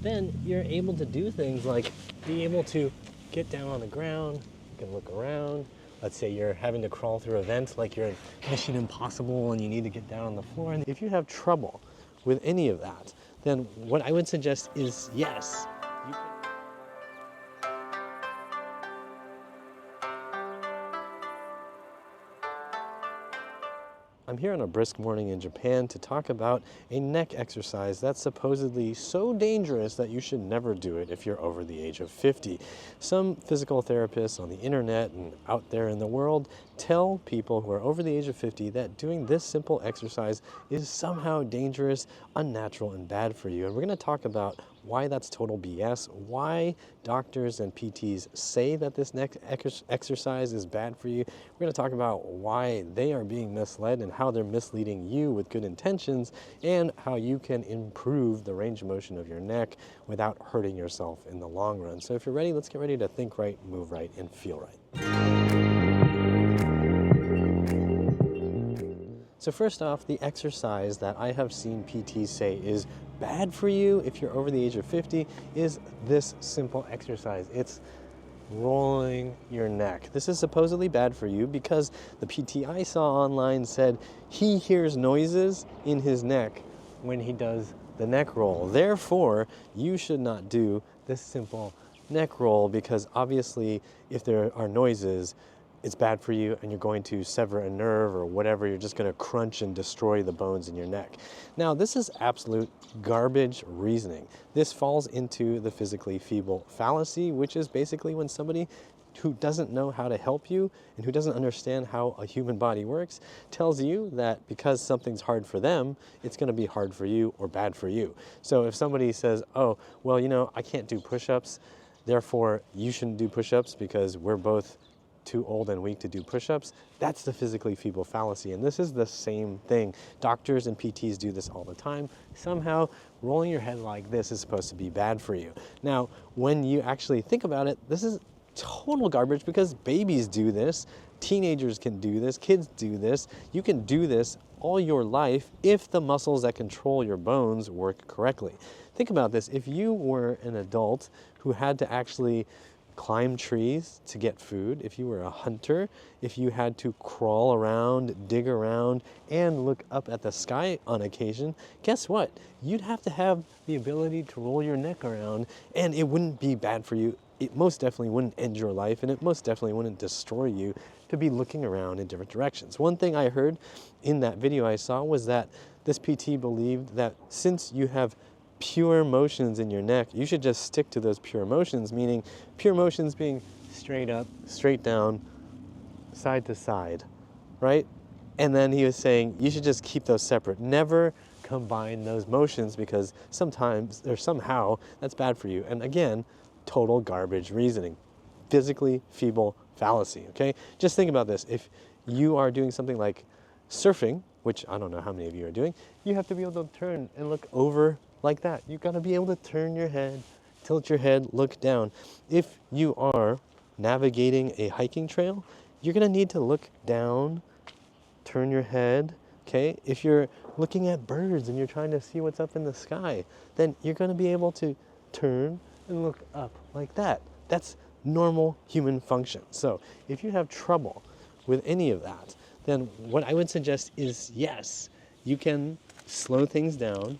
then you're able to do things like be able to get down on the ground, you can look around. Let's say you're having to crawl through a vent like you're in Mission Impossible and you need to get down on the floor. And if you have trouble with any of that, then what I would suggest is yes, you can. I'm here on a brisk morning in Japan to talk about a neck exercise that's supposedly so dangerous that you should never do it if you're over the age of 50. Some physical therapists on the internet and out there in the world tell people who are over the age of 50 that doing this simple exercise is somehow dangerous, unnatural, and bad for you. And we're going to talk about why that's total BS, why doctors and PTs say that this neck exercise is bad for you. We're going to talk about why they are being misled and how they're misleading you with good intentions, and how you can improve the range of motion of your neck without hurting yourself in the long run. So if you're ready, let's get ready to think right, move right, and feel right. So first off, the exercise that I have seen PTs say is bad for you if you're over the age of 50 is this simple exercise. It's rolling your neck. This is supposedly bad for you because the PT I saw online said he hears noises in his neck when he does the neck roll. Therefore, you should not do this simple neck roll because obviously if there are noises, it's bad for you and you're going to sever a nerve or whatever. You're just going to crunch and destroy the bones in your neck. Now, this is absolute garbage reasoning. This falls into the physically feeble fallacy, which is basically when somebody who doesn't know how to help you and who doesn't understand how a human body works tells you that because something's hard for them, it's going to be hard for you or bad for you. So if somebody says, oh, well, you know, I can't do push-ups, therefore you shouldn't do push-ups because we're both too old and weak to do push-ups, that's the physically feeble fallacy. And this is the same thing. Doctors and PTs do this all the time. Somehow rolling your head like this is supposed to be bad for you. Now, when you actually think about it, this is total garbage because babies do this, teenagers can do this, kids do this. You can do this all your life if the muscles that control your bones work correctly. Think about this. If you were an adult who had to actually climb trees to get food, if you were a hunter, if you had to crawl around, dig around, and look up at the sky on occasion, guess what? You'd have to have the ability to roll your neck around, and it wouldn't be bad for you. It most definitely wouldn't end your life, and it most definitely wouldn't destroy you to be looking around in different directions. One thing I heard in that video I saw was that this PT believed that since you have pure motions in your neck, you should just stick to those pure motions, meaning pure motions being straight up, straight down, side to side, right? And then he was saying you should just keep those separate. Never combine those motions because sometimes or somehow that's bad for you. And again, total garbage reasoning. Physically feeble fallacy, okay? Just think about this. If you are doing something like surfing, which I don't know how many of you are doing, you have to be able to turn and look over like that. You've got to be able to turn your head, tilt your head, look down. If you are navigating a hiking trail, you're going to need to look down, turn your head, okay? If you're looking at birds and you're trying to see what's up in the sky, then you're going to be able to turn and look up like that. That's normal human function. So if you have trouble with any of that, then what I would suggest is yes, you can slow things down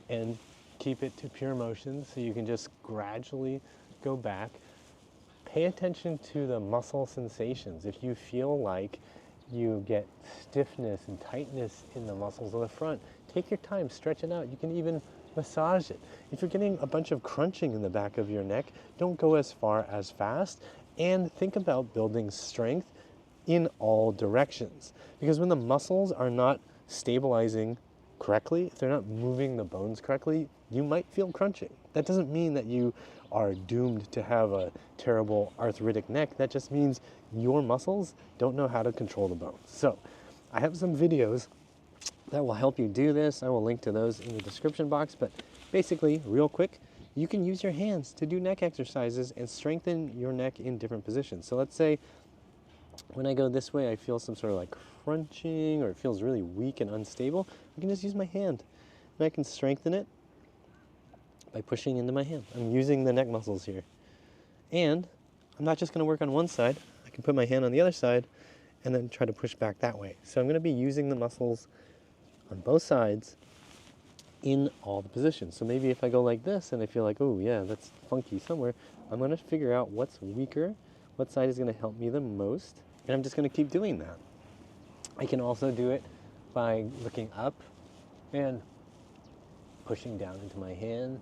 and keep it to pure motion so you can just gradually go back. Pay attention to the muscle sensations. If you feel like you get stiffness and tightness in the muscles of the front, take your time, stretch it out. You can even massage it. If you're getting a bunch of crunching in the back of your neck, don't go as far as fast, and think about building strength in all directions. Because when the muscles are not stabilizing correctly, if they're not moving the bones correctly, you might feel crunching. That doesn't mean that you are doomed to have a terrible arthritic neck. That just means your muscles don't know how to control the bones. So I have some videos that will help you do this. I will link to those in the description box, but basically, real quick, you can use your hands to do neck exercises and strengthen your neck in different positions. So let's say when I go this way, I feel some sort of like crunching, or it feels really weak and unstable. I can just use my hand and I can strengthen it by pushing into my hand. I'm using the neck muscles here. And I'm not just going to work on one side. I can put my hand on the other side and then try to push back that way. So I'm going to be using the muscles on both sides in all the positions. So maybe if I go like this and I feel like, oh yeah, that's funky somewhere, I'm going to figure out what's weaker, what side is going to help me the most, and I'm just going to keep doing that. I can also do it by looking up and pushing down into my hand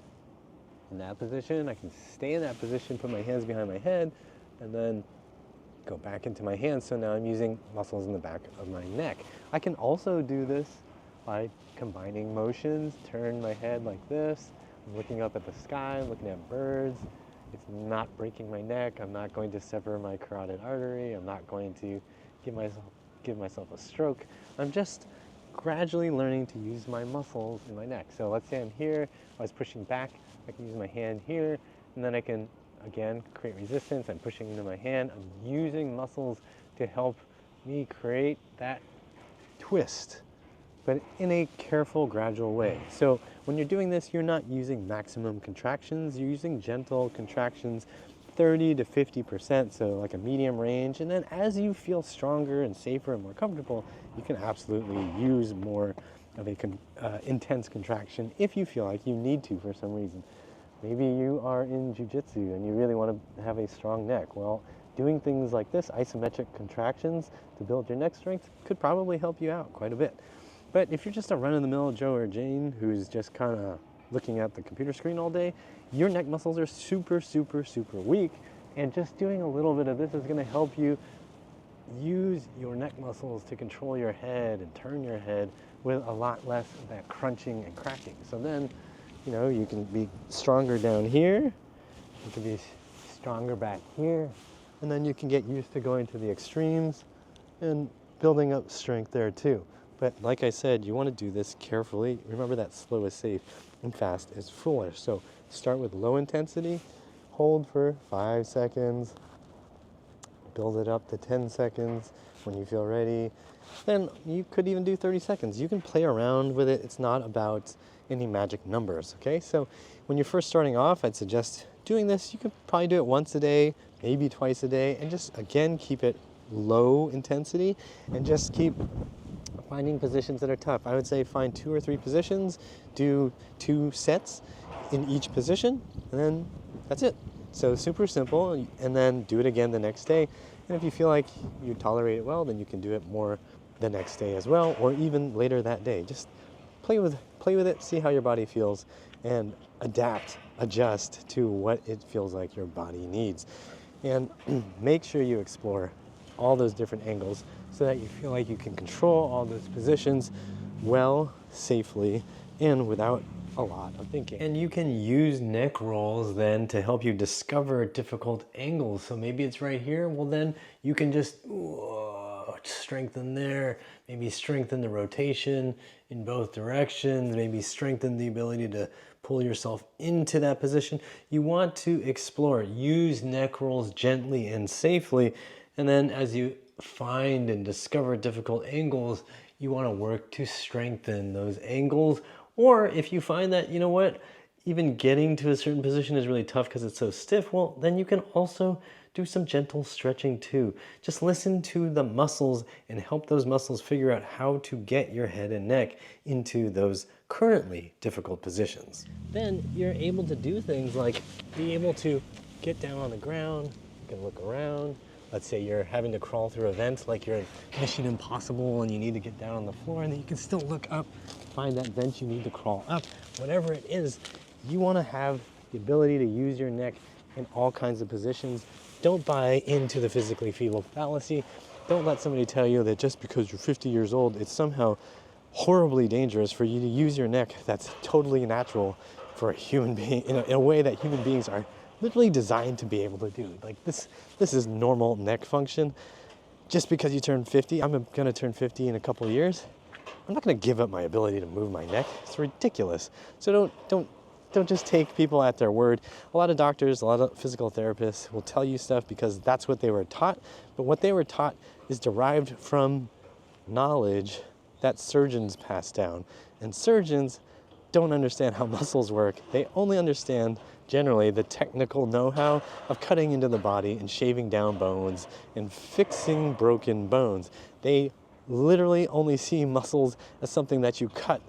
in that position. I can stay in that position, put my hands behind my head, and then go back into my hands. So now I'm using muscles in the back of my neck. I can also do this by combining motions, turn my head like this, I'm looking up at the sky, looking at birds. It's not breaking my neck. I'm not going to sever my carotid artery. I'm not going to give myself a stroke. I'm just gradually learning to use my muscles in my neck. So let's say I'm here, I was pushing back, I can use my hand here, and then I can, again, create resistance. I'm pushing into my hand. I'm using muscles to help me create that twist, but in a careful, gradual way. So when you're doing this, you're not using maximum contractions, you're using gentle contractions, 30 to 50%, so like a medium range. And then as you feel stronger and safer and more comfortable, you can absolutely use more of a intense contraction if you feel like you need to for some reason. Maybe you are in jiu-jitsu and you really want to have a strong neck. Well, doing things like this, isometric contractions to build your neck strength, could probably help you out quite a bit. But if you're just a run-of-the-mill Joe or Jane who's just kind of looking at the computer screen all day, your neck muscles are super, super, super weak, and just doing a little bit of this is going to help you use your neck muscles to control your head and turn your head with a lot less of that crunching and cracking. So then, you know, you can be stronger down here, you can be stronger back here, and then you can get used to going to the extremes and building up strength there too. But like I said, you want to do this carefully. Remember that slow is safe and fast is foolish. So start with low intensity, hold for 5 seconds, build it up to 10 seconds when you feel ready. Then you could even do 30 seconds. You can play around with it. It's not about any magic numbers, okay? So when you're first starting off, I'd suggest doing this. You could probably do it once a day, maybe twice a day, and just, again, keep it low intensity and just keep finding positions that are tough. I would say find 2 or 3 positions, do 2 sets in each position, and then that's it. So super simple, and then do it again the next day. And if you feel like you tolerate it well, then you can do it more the next day as well, or even later that day. Just play with it, see how your body feels, and adapt, adjust to what it feels like your body needs. And make sure you explore all those different angles so that you feel like you can control all those positions well, safely, and without a lot of thinking. And you can use neck rolls then to help you discover difficult angles. So maybe it's right here. Well, then you can just strengthen there, maybe strengthen the rotation in both directions, maybe strengthen the ability to pull yourself into that position. You want to explore, use neck rolls gently and safely. And then as you find and discover difficult angles, you want to work to strengthen those angles. Or if you find that, you know what, even getting to a certain position is really tough because it's so stiff, well, then you can also do some gentle stretching too. Just listen to the muscles and help those muscles figure out how to get your head and neck into those currently difficult positions. Then you're able to do things like be able to get down on the ground, you can look around. Let's say you're having to crawl through a vent like you're in Mission Impossible and you need to get down on the floor, and then you can still look up, find that vent you need to crawl up. Whatever it is, you want to have the ability to use your neck in all kinds of positions. Don't buy into the physically feeble fallacy. Don't let somebody tell you that just because you're 50 years old, it's somehow horribly dangerous for you to use your neck that's totally natural for a human being, in a way that human beings are literally designed to be able to do. Like this is normal neck function. Just because you turn 50, I'm gonna turn 50 in a couple of years, I'm not gonna give up my ability to move my neck. It's ridiculous. So don't just take people at their word. A lot of doctors, a lot of physical therapists will tell you stuff because that's what they were taught, but what they were taught is derived from knowledge that surgeons pass down. And surgeons don't understand how muscles work. They only understand generally the technical know-how of cutting into the body and shaving down bones and fixing broken bones. They literally only see muscles as something that you cut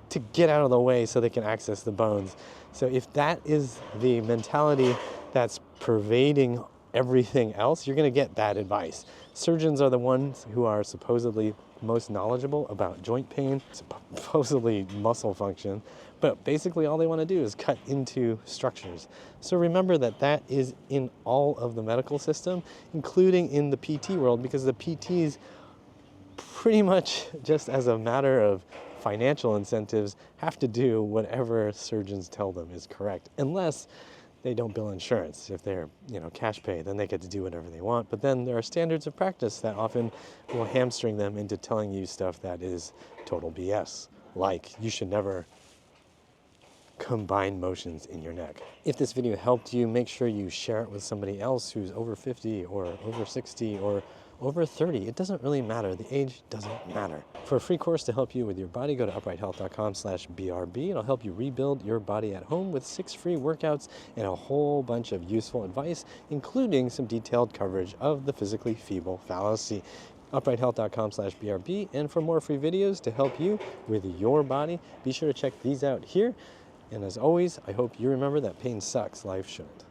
to get out of the way so they can access the bones. So if that is the mentality that's pervading everything else, you're going to get bad advice. Surgeons are the ones who are supposedly most knowledgeable about joint pain, supposedly muscle function, but basically all they want to do is cut into structures. So remember that that is in all of the medical system, including in the PT world, because the PTs pretty much just as a matter of financial incentives have to do whatever surgeons tell them is correct, unless they don't bill insurance. If they're, cash pay, then they get to do whatever they want. But then there are standards of practice that often will hamstring them into telling you stuff that is total BS, like you should never combine motions in your neck. If this video helped you, make sure you share it with somebody else who's over 50 or over 60 or over 30. It doesn't really matter. The age doesn't matter. For a free course to help you with your body, go to uprighthealth.com/BRB. It'll help you rebuild your body at home with 6 free workouts and a whole bunch of useful advice, including some detailed coverage of the physically feeble fallacy. uprighthealth.com/BRB. And for more free videos to help you with your body, be sure to check these out here. And as always, I hope you remember that pain sucks, life shouldn't.